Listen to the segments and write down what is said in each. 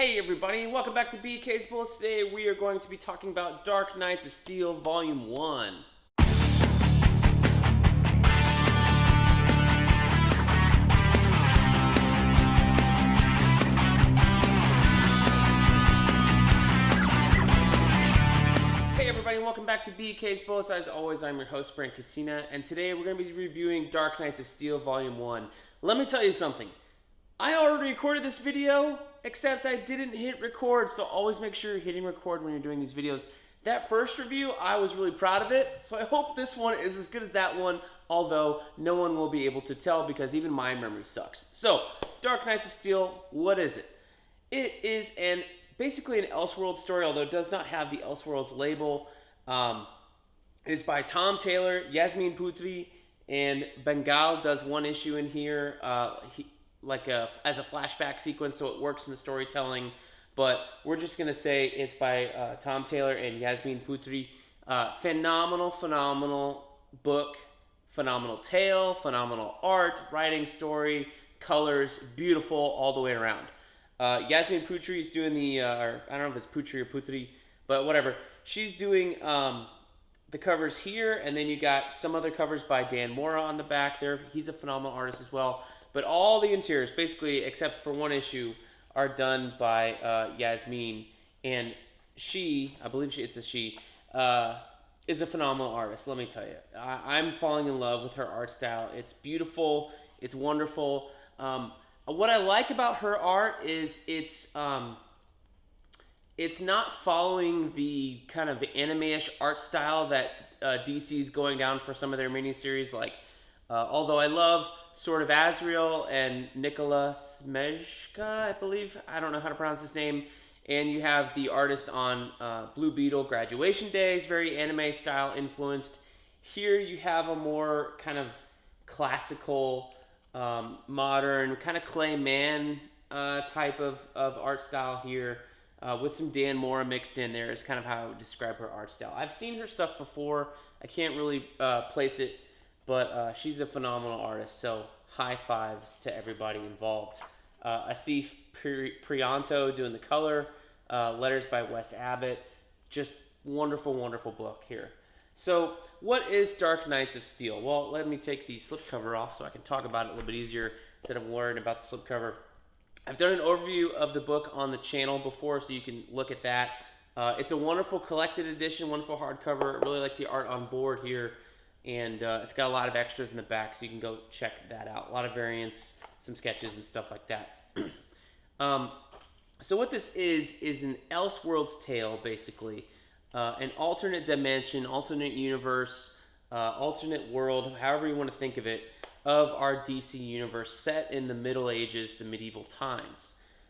Hey everybody, welcome back to BK's Bullets. Today we are going to be talking about Dark Knights of Steel Volume 1. Hey everybody, welcome back to BK's Bullets. As always, I'm your host, Brent, and today we're going to be reviewing Dark Knights of Steel Volume 1. Let me tell you something. I already recorded this video, except I didn't hit record, so always make sure you're hitting record when you're doing these videos. That first review, I was really proud of it, so I hope this one is as good as that one, although no one will be able to tell because even my memory sucks. So, Dark Knights of Steel, what is it? It is basically an Elseworlds story, although it does not have the Elseworlds label. It is by Tom Taylor, Yasmin Putri, and Bengal does one issue in here. As a flashback sequence, so it works in the storytelling. But we're just gonna say it's by Tom Taylor and Yasmin Putri. Phenomenal book, phenomenal tale, phenomenal art, writing, story, colors, beautiful all the way around. Yasmin Putri is doing I don't know if it's Putri or Putri, but whatever. She's doing the covers here, and then you got some other covers by Dan Mora on the back there. He's a phenomenal artist as well. But all the interiors, basically, except for one issue, are done by Yasmin. And I believe it's a she, is a phenomenal artist, let me tell you. I'm falling in love with her art style. It's beautiful. It's wonderful. What I like about her art is it's not following the kind of anime-ish art style that DC's going down for some of their miniseries. Although I love Sword of Azrael and Nicola Smejka, I believe. I don't know how to pronounce his name. And you have the artist on Blue Beetle, Graduation Days, very anime style influenced. Here you have a more kind of classical, modern, kind of clayman type of art style here, with some Dan Mora mixed in there is kind of how I would describe her art style. I've seen her stuff before. I can't really place it, but she's a phenomenal artist, so high fives to everybody involved. Asif Prianto doing the color, letters by Wes Abbott. Just wonderful, wonderful book here. So what is Dark Knights of Steel? Well, let me take the slipcover off so I can talk about it a little bit easier instead of worrying about the slipcover. I've done an overview of the book on the channel before, so you can look at that. It's a wonderful collected edition, wonderful hardcover. I really like the art on board here. And it's got a lot of extras in the back, so you can go check that out. A lot of variants, some sketches, and stuff like that. So what this is an Elseworlds tale, basically. An alternate dimension, alternate universe, alternate world, however you want to think of it, of our DC universe set in the Middle Ages, the medieval times.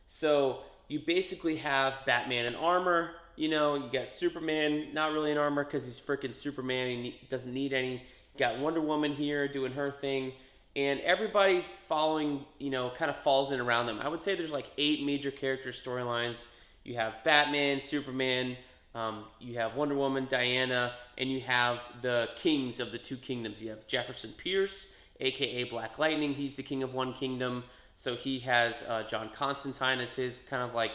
So you basically have Batman in armor. You know, you got Superman, not really in armor because he's freaking Superman. He doesn't need any. You got Wonder Woman here doing her thing. And everybody following, kind of falls in around them. I would say there's like 8 major character storylines. You have Batman, Superman, you have Wonder Woman, Diana, and you have the kings of the 2 kingdoms. You have Jefferson Pierce, a.k.a. Black Lightning. He's the king of one kingdom. So he has John Constantine as his kind of like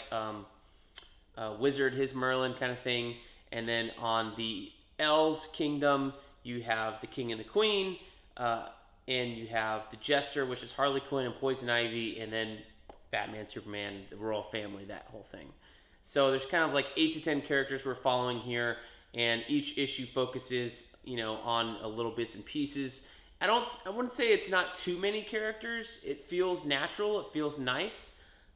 wizard, his Merlin kind of thing. And then on the Elves kingdom, you have the king and the queen, and you have the Jester, which is Harley Quinn and Poison Ivy, and then Batman, Superman, the royal family, that whole thing. So there's kind of like 8 to 10 characters we're following here, and each issue focuses, on a little bits and pieces. I wouldn't say it's not too many characters. It feels natural. It feels nice.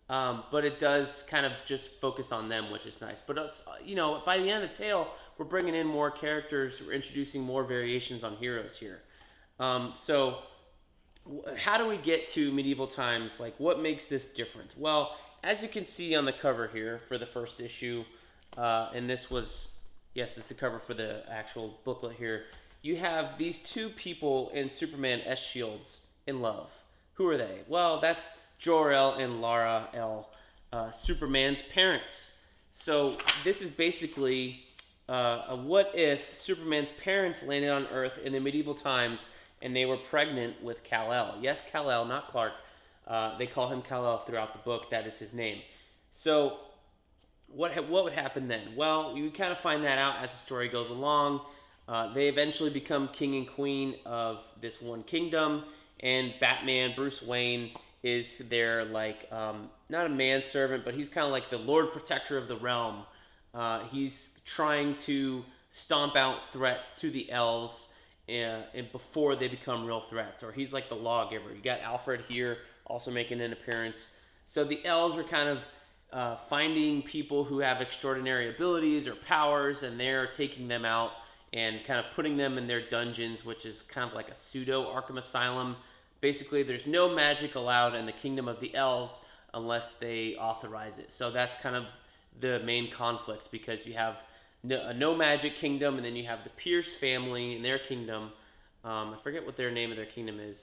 But it does kind of just focus on them, which is nice. But, by the end of the tale, we're bringing in more characters. We're introducing more variations on heroes here. So how do we get to medieval times? Like, what makes this different? Well, as you can see on the cover here for the first issue, and this is the cover for the actual booklet here. You have these 2 people in Superman S shields in love. Who are they? Well, that's Jor-El and Lara El, Superman's parents. So this is basically a what if Superman's parents landed on Earth in the medieval times and they were pregnant with Kal-El. Yes, Kal-El, not Clark. They call him Kal-El throughout the book. That is his name. So what would happen then? Well, you kind of find that out as the story goes along. They eventually become king and queen of this one kingdom, and Batman, Bruce Wayne, is their like not a manservant, but he's kind of like the Lord Protector of the realm. He's trying to stomp out threats to the elves and before they become real threats, or he's like the lawgiver. You got Alfred here also making an appearance. So the elves are kind of finding people who have extraordinary abilities or powers, and they're taking them out and kind of putting them in their dungeons, which is kind of like a pseudo Arkham Asylum. Basically, there's no magic allowed in the kingdom of the elves unless they authorize it. So that's kind of the main conflict, because you have a no magic kingdom, and then you have the Pierce family and their kingdom. I forget what their name of their kingdom is.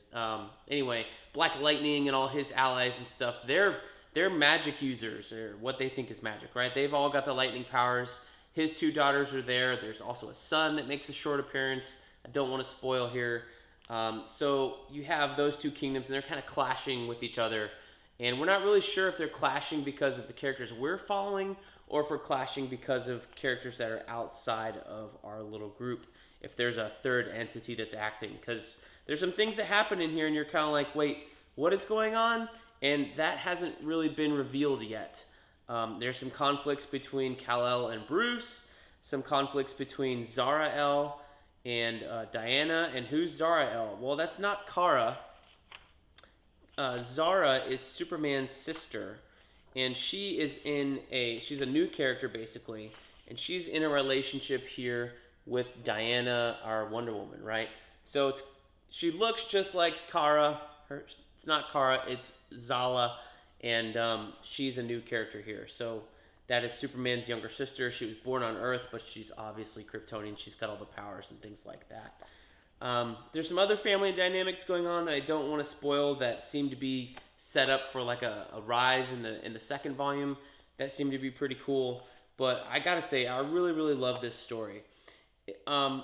Anyway, Black Lightning and all his allies and stuff, they're magic users, or what they think is magic, right? They've all got the lightning powers. His two daughters are there. There's also a son that makes a short appearance. I don't want to spoil here. So you have those two kingdoms, and they're kind of clashing with each other. And we're not really sure if they're clashing because of the characters we're following, or if we're clashing because of characters that are outside of our little group. If there's a third entity that's acting. Because there's some things that happen in here, and you're kind of like, wait, what is going on? And that hasn't really been revealed yet. There's some conflicts between Kal-El and Bruce, some conflicts between Zara-El and Diana. And who's Zara-El? Well, that's not Kara. Zara is Superman's sister, and she's a new character basically, and she's in a relationship here with Diana, our Wonder Woman, right? So she looks just like Kara. It's not Kara, it's Zala, and she's a new character here. So that is Superman's younger sister. She was born on Earth, but she's obviously Kryptonian. She's got all the powers and things like that. There's some other family dynamics going on that I don't want to spoil that seem to be set up for like a rise in the second volume. That seemed to be pretty cool. But I gotta say, I really, really love this story. I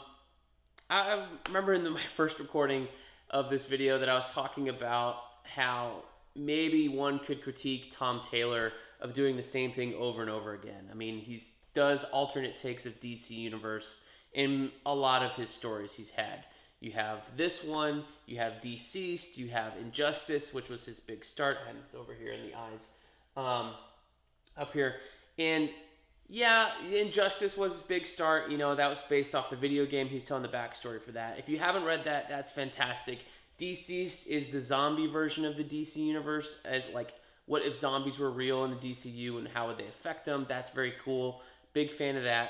remember in my first recording of this video that I was talking about how maybe one could critique Tom Taylor of doing the same thing over and over again. I mean, he does alternate takes of DC Universe in a lot of his stories he's had. You have this one, you have Deceased, you have Injustice, which was his big start, and it's over here in the eyes, up here. And yeah, Injustice was his big start. You know, that was based off the video game. He's telling the backstory for that. If you haven't read that, that's fantastic. Deceased is the zombie version of the DC universe, as like, what if zombies were real in the DCU and how would they affect them? That's very cool. Big fan of that.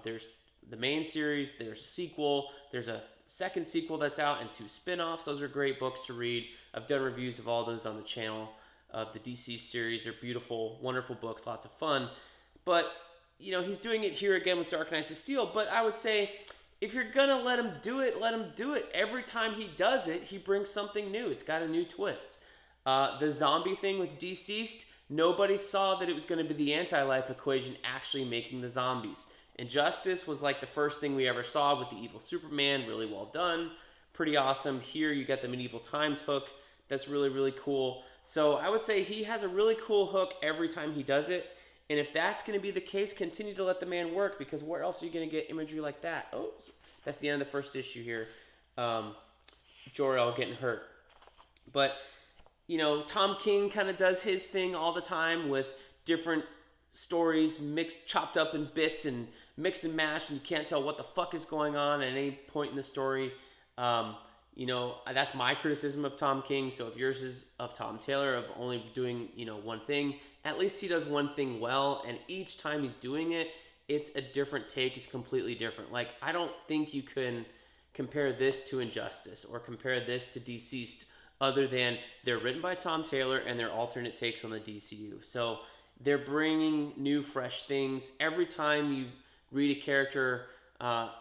There's the main series, there's a sequel, there's a second sequel that's out, and 2 spin-offs. Those are great books to read. I've done reviews of all those on the channel. The DC series are beautiful, wonderful books, lots of fun. But, you know, he's doing it here again with Dark Knights of Steel. But I would say, if you're going to let him do it, let him do it. Every time he does it, he brings something new. It's got a new twist. The zombie thing with Deceased, nobody saw that it was going to be the anti-life equation actually making the zombies. Injustice was like the first thing we ever saw with the evil Superman. Really well done. Pretty awesome. Here you got the medieval times hook. That's really, really cool. So I would say he has a really cool hook every time he does it. And if that's going to be the case, continue to let the man work, because where else are you going to get imagery like that? Oh, that's the end of the first issue here. Jor-El getting hurt. But, you know, Tom King kind of does his thing all the time with different stories mixed, chopped up in bits and mixed and mashed, and you can't tell what the fuck is going on at any point in the story. You know, that's my criticism of Tom King. So if yours is of Tom Taylor, of only doing, you know, one thing, at least he does one thing well, and each time he's doing it, it's a different take. It's completely different. Like, I don't think you can compare this to Injustice or compare this to Deceased, other than they're written by Tom Taylor and they're alternate takes on the DCU. So they're bringing new, fresh things. Every time you read a character,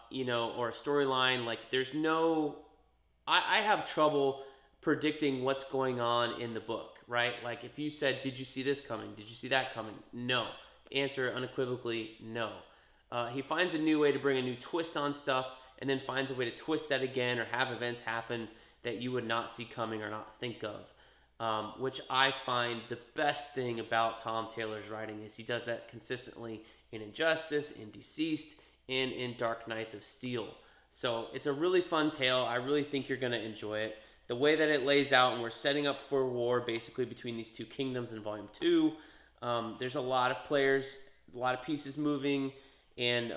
you know, or a storyline, like, there's no... I have trouble predicting what's going on in the book, right? Like, if you said, did you see this coming? Did you see that coming? No. Answer unequivocally, no. He finds a new way to bring a new twist on stuff, and then finds a way to twist that again or have events happen that you would not see coming or not think of. which I find the best thing about Tom Taylor's writing is he does that consistently in Injustice, in Deceased, and in Dark Knights of Steel. So it's a really fun tale. I really think you're going to enjoy it. The way that it lays out, and we're setting up for war basically between these two kingdoms in Volume 2. There's a lot of players, a lot of pieces moving, and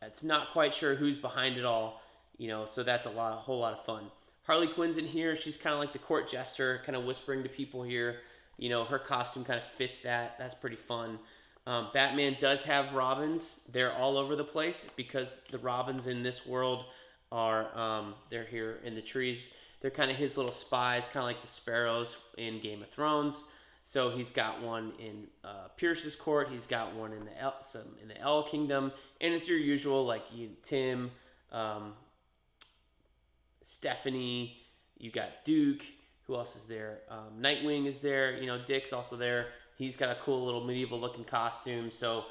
it's not quite sure who's behind it all, so that's a whole lot of fun. Harley Quinn's in here. She's kind of like the court jester, kind of whispering to people here. Her costume kind of fits that. That's pretty fun. Batman does have Robins. They're all over the place because the Robins in this world are, they're here in the trees. They're kind of his little spies, kind of like the sparrows in Game of Thrones. So he's got one in Pierce's court. He's got one in the L Kingdom. And it's your usual, like Tim, Stephanie, you got Duke. Who else is there? Nightwing is there. Dick's also there. He's got a cool little medieval looking costume. So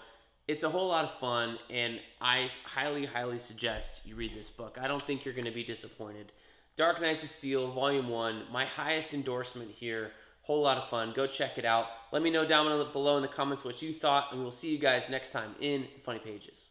it's a whole lot of fun, and I highly, highly suggest you read this book. I don't think you're going to be disappointed. Dark Knights of Steel, Volume 1, my highest endorsement here. Whole lot of fun. Go check it out. Let me know down below in the comments what you thought, and we'll see you guys next time in Funny Pages.